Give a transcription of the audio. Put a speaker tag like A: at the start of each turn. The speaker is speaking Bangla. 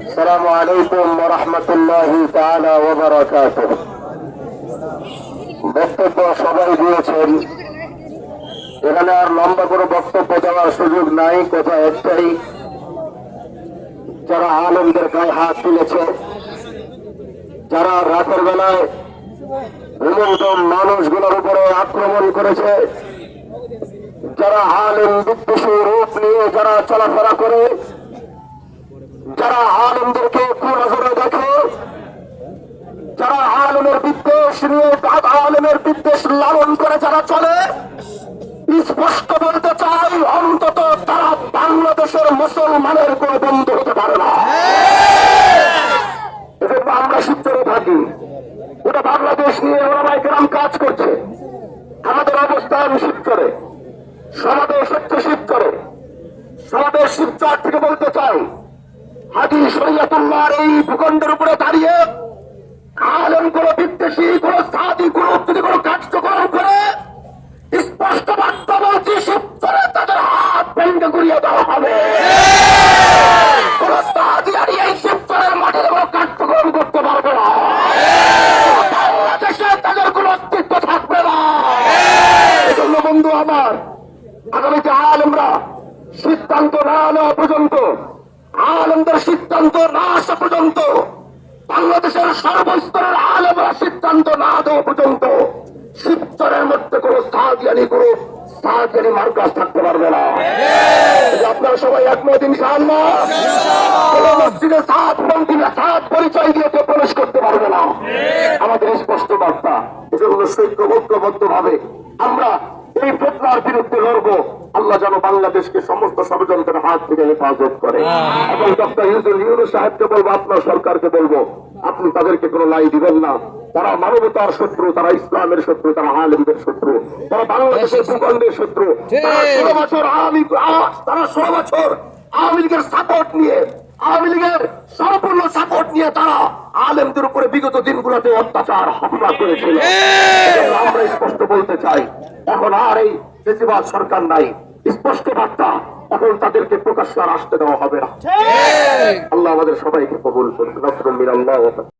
A: السلام عليكم ورحمة الله تعالى وبركاته বক্তব্য সবাই দিয়েছেন এখানে আর লম্বা করে বক্তব্য দেওয়ার সুযোগ নাই কথা একটাই যারা আলেমদের গায়ে হাত তুলেছে যারা রাতের বেলায় ঘুমন্ত মানুষগুলোর উপরে আক্রমণ করেছে যারা আলেম বিদ্বেষী রূপ নিয়ে যারা চলাফেরা করে যারা আলেমদেরকে কুনজরে দেখে যারা আলেমের বিদ্বেষ নিয়ে আলেমের বিদ্বেষ লালন করে যারা চলে স্পষ্ট বলতে চাই অন্তত তারা বাংলাদেশের মুসলমানের কোন বন্ধু হতে পারে না। এজন্য আমরা শিবচরে থাকি ওটা বাংলাদেশ নিয়ে ওলামায়ে কেরাম কাজ করছে আমাদের অবস্থান শিবচরে সমাবেশ হচ্ছে শিবচরে সমাবেশ শিবচর থেকে বলতে চাই হাজী শরীয়তুল্লাহর এই ভূখণ্ডের উপরে দাঁড়িয়ে আলেম কোন বিদ্বেষী কোন সাদি গ্রুপ যদি কোন কার্যক্রম করে স্পষ্ট বার্তা বলছি শিবচরে তাদের হাত ভেঙে গুড়িয়ে দেওয়া হবে। কোন সাদি আর এই শিবচরের মাটির কোন কার্যক্রম করতে পারবে না বাংলাদেশে তাদের কোন অস্তিত্ব থাকবে না। এজন্য বন্ধু আমার আগামীতে আলেমরা সিদ্ধান্ত না নেওয়া পর্যন্ত আলেমদের সিদ্ধান্ত না আসা পর্যন্ত বাংলাদেশের সর্বস্তরের আলেমরা সিদ্ধান্ত না দেওয়া পর্যন্ত শিবচরের মধ্যে কোন সাদিয়ানি গ্রুপ সাদিয়ানি মার্কাজ থাকতে পারবে না। আপনারা সবাই একমত ইনশাআল্লাহ। কোন মসজিদে সাত পরিচয় দিয়ে কেউ প্রবেশ করতে পারবে না আমাদের স্পষ্ট বার্তা। এগুলো ঐক্যবদ্ধ ভাবে আমরা এই ফিতনার বিরুদ্ধে লড়বো। আল্লাহ যেন বাংলাদেশকে সমস্ত ষড়যন্ত্রের হাত থেকে হেফাজত করে। এবং ডক্টর ইউনূস সাহেবকে বলবো আপনার সরকারকে বলবো আপনি তাদেরকে কোনো লাই দিবেন না। তারা মানবতার শত্রু তারা ইসলামের শত্রু তারা আলেমদের শত্রু তারা বাংলাদেশের ভূখণ্ডের শত্রু। তারা 16 বছর আওয়ামী লীগের সাপোর্ট নিয়ে আওয়ামী লীগের সম্পূর্ণ সাপোর্ট নিয়ে তারা আলেমদের উপরে বিগত দিনগুলোতে অত্যাচার হামলা করেছিল। আমরা স্পষ্ট বলতে চাই এখন আর এই ফেসিবাদ সরকার নাই স্পষ্ট বার্তা এখন তাদেরকে প্রকাশ্য আর আসতে দেওয়া হবে না। আল্লাহ আমাদের সবাইকে কবুল করুন।